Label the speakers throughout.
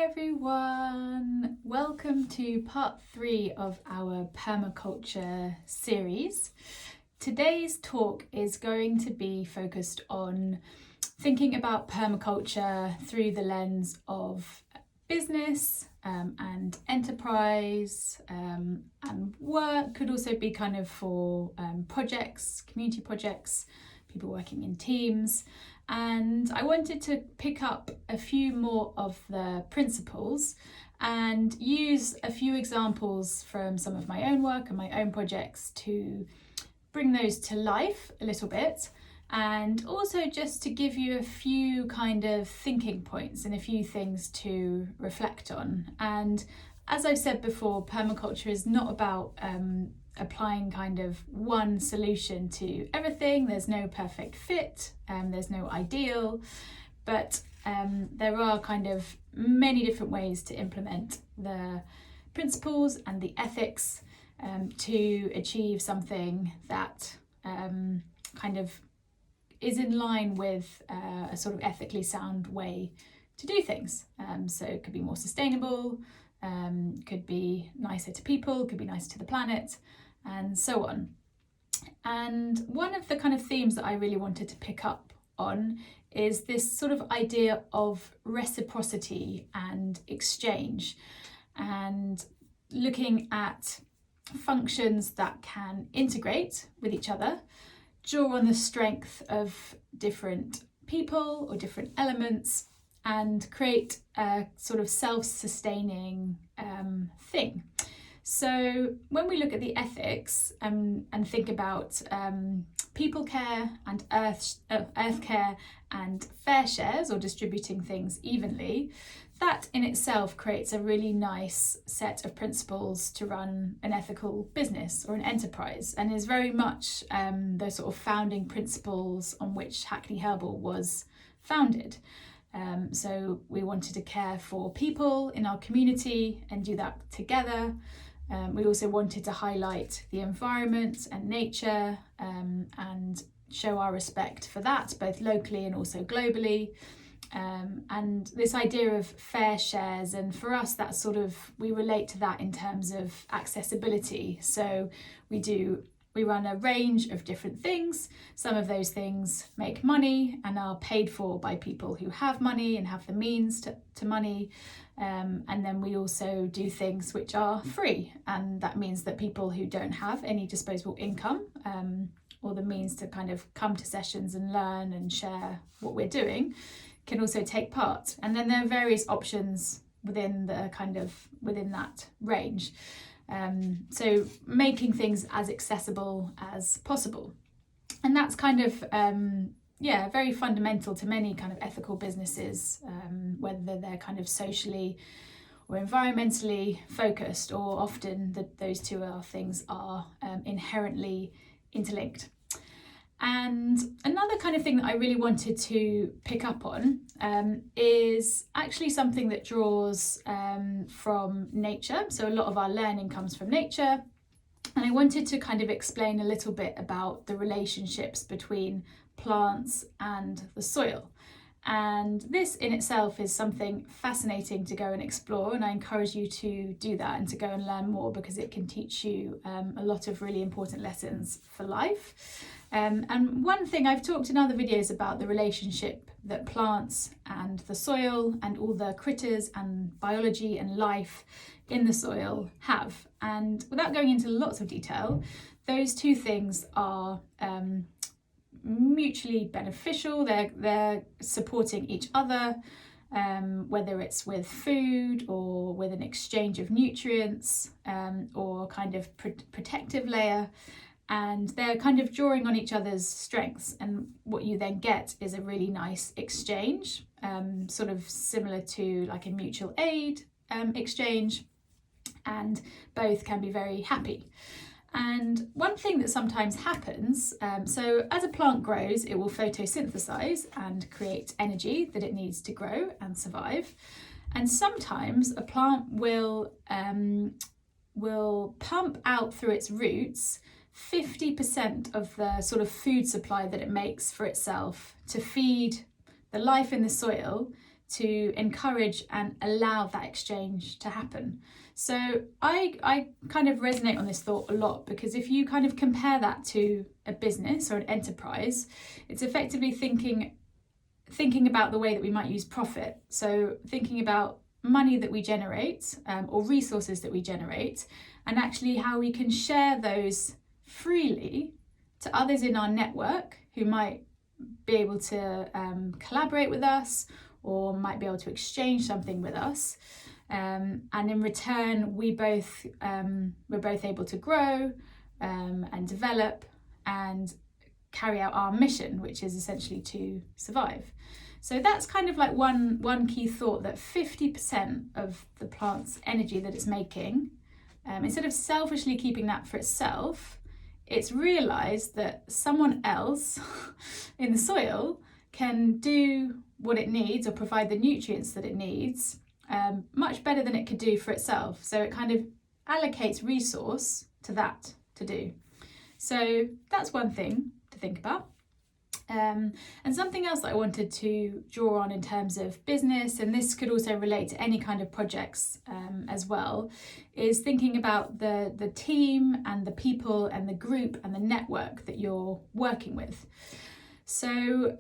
Speaker 1: everyone, welcome to part 3 of our permaculture series. Today's talk is going to be focused on thinking about permaculture through the lens of business and enterprise and work. Could also be kind of for projects, community projects, people working in teams. And I wanted to pick up a few more of the principles and use a few examples from some of my own work and my own projects to bring those to life a little bit, and also just to give you a few kind of thinking points and a few things to reflect on. And as I've said before, permaculture is not about applying kind of one solution to everything. There's no perfect fit, there's no ideal, but there are kind of many different ways to implement the principles and the ethics to achieve something that kind of is in line with a sort of ethically sound way to do things. So it could be more sustainable, could be nicer to people, could be nicer to the planet, and so on. And one of the kind of themes that I really wanted to pick up on is this sort of idea of reciprocity and exchange, and looking at functions that can integrate with each other, draw on the strength of different people or different elements, and create a sort of self-sustaining thing. So when we look at the ethics and think about people care and earth care and fair shares, or distributing things evenly, that in itself creates a really nice set of principles to run an ethical business or an enterprise, and is very much the sort of founding principles on which Hackney Herbal was founded. So we wanted to care for people in our community and do that together. We also wanted to highlight the environment and nature and show our respect for that, both locally and also globally. And this idea of fair shares, and for us that's sort of, we relate to that in terms of accessibility. So we run a range of different things. Some of those things make money and are paid for by people who have money and have the means to money. And then we also do things which are free, and that means that people who don't have any disposable income or the means to kind of come to sessions and learn and share what we're doing can also take part. And then there are various options within that range. So making things as accessible as possible. And that's kind of very fundamental to many kind of ethical businesses, whether they're kind of socially or environmentally focused, or often those two things are inherently interlinked. And another kind of thing that I really wanted to pick up on is actually something that draws from nature. So a lot of our learning comes from nature. And I wanted to kind of explain a little bit about the relationships between plants and the soil. And this in itself is something fascinating to go and explore, and I encourage you to do that and to go and learn more, because it can teach you a lot of really important lessons for life. And one thing, I've talked in other videos about the relationship that plants and the soil and all the critters and biology and life in the soil have. And without going into lots of detail, those two things are mutually beneficial. They're supporting each other, whether it's with food or with an exchange of nutrients or kind of protective layer. And they're kind of drawing on each other's strengths, and what you then get is a really nice exchange, sort of similar to like a mutual aid exchange, and both can be very happy. And one thing that sometimes happens, so as a plant grows, it will photosynthesize and create energy that it needs to grow and survive. And sometimes a plant will pump out through its roots 50% of the sort of food supply that it makes for itself to feed the life in the soil, to encourage and allow that exchange to happen. So I kind of resonate on this thought a lot, because if you kind of compare that to a business or an enterprise, it's effectively thinking about the way that we might use profit. So thinking about money that we generate, or resources that we generate, and actually how we can share those freely to others in our network who might be able to collaborate with us, or might be able to exchange something with us, and in return we're both able to grow and develop and carry out our mission, which is essentially to survive. So that's kind of like one key thought, that 50% of the plant's energy that it's making, instead of selfishly keeping that for itself, it's realised that someone else in the soil can do what it needs, or provide the nutrients that it needs, much better than it could do for itself. So it kind of allocates resource to that to do. So that's one thing to think about. And something else that I wanted to draw on in terms of business, and this could also relate to any kind of projects as well, is thinking about the team and the people and the group and the network that you're working with. So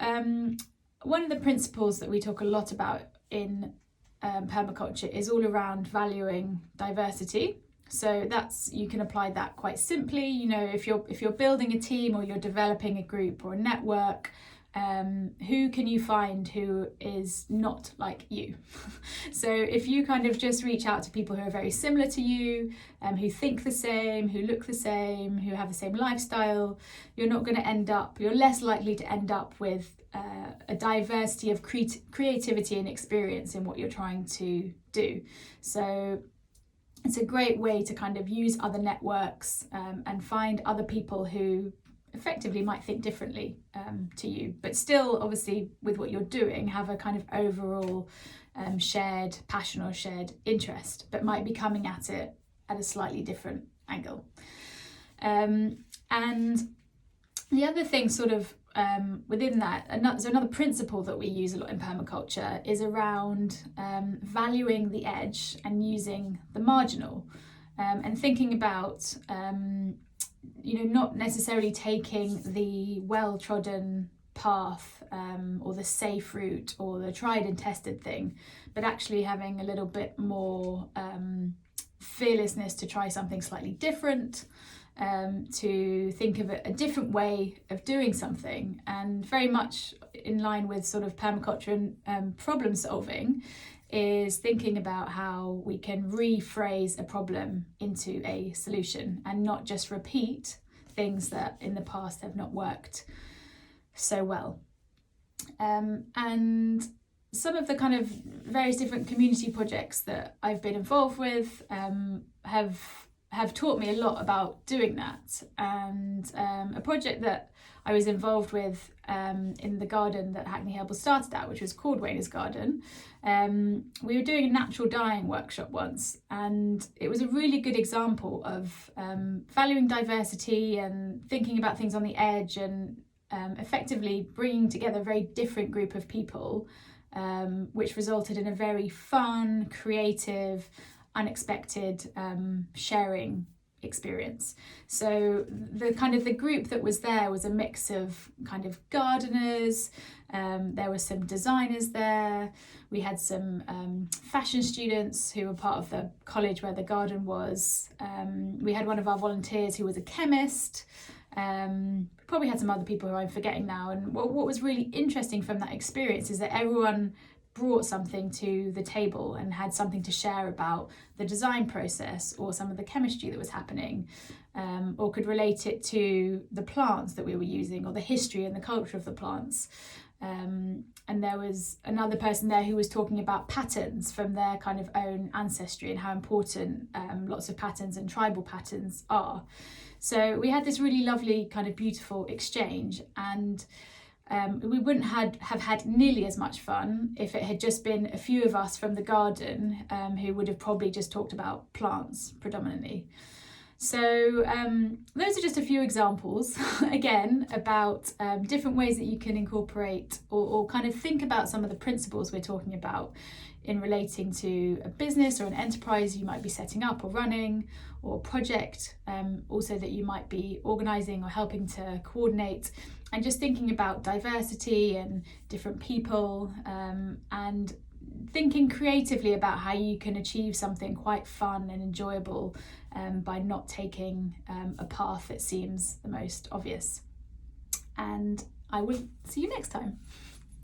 Speaker 1: one of the principles that we talk a lot about in permaculture is all around valuing diversity. So that's, you can apply that quite simply. You know, if you're building a team, or you're developing a group or a network, who can you find who is not like you? So if you kind of just reach out to people who are very similar to you, who think the same, who look the same, who have the same lifestyle, you're less likely to end up with a diversity of creativity and experience in what you're trying to do. So it's a great way to kind of use other networks and find other people who effectively might think differently to you, but still, obviously, with what you're doing, have a kind of overall shared passion or shared interest, but might be coming at it at a slightly different angle. And the other thing sort of within that, another principle that we use a lot in permaculture is around valuing the edge and using the marginal, and thinking about not necessarily taking the well-trodden path or the safe route or the tried and tested thing, but actually having a little bit more fearlessness to try something slightly different, to think of a different way of doing something, and very much in line with sort of permaculture and problem solving, is thinking about how we can rephrase a problem into a solution and not just repeat things that in the past have not worked so well. And some of the kind of various different community projects that I've been involved with have taught me a lot about doing that. And a project that I was involved with in the garden that Hackney Herbal started at, which was called Wayner's Garden, we were doing a natural dyeing workshop once, and it was a really good example of valuing diversity and thinking about things on the edge, and effectively bringing together a very different group of people, which resulted in a very fun, creative, unexpected sharing experience. So the group that was there was a mix of kind of gardeners, there were some designers there, we had some fashion students who were part of the college where the garden was, we had one of our volunteers who was a chemist, probably had some other people who I'm forgetting now. And what was really interesting from that experience is that everyone brought something to the table and had something to share about the design process or some of the chemistry that was happening, or could relate it to the plants that we were using or the history and the culture of the plants. And there was another person there who was talking about patterns from their kind of own ancestry and how important lots of patterns and tribal patterns are. So we had this really lovely kind of beautiful exchange, and we wouldn't have had nearly as much fun if it had just been a few of us from the garden who would have probably just talked about plants predominantly. So those are just a few examples, again, about different ways that you can incorporate or kind of think about some of the principles we're talking about in relating to a business or an enterprise you might be setting up or running, or a project also that you might be organising or helping to coordinate, and just thinking about diversity and different people and thinking creatively about how you can achieve something quite fun and enjoyable by not taking a path that seems the most obvious. And I will see you next time.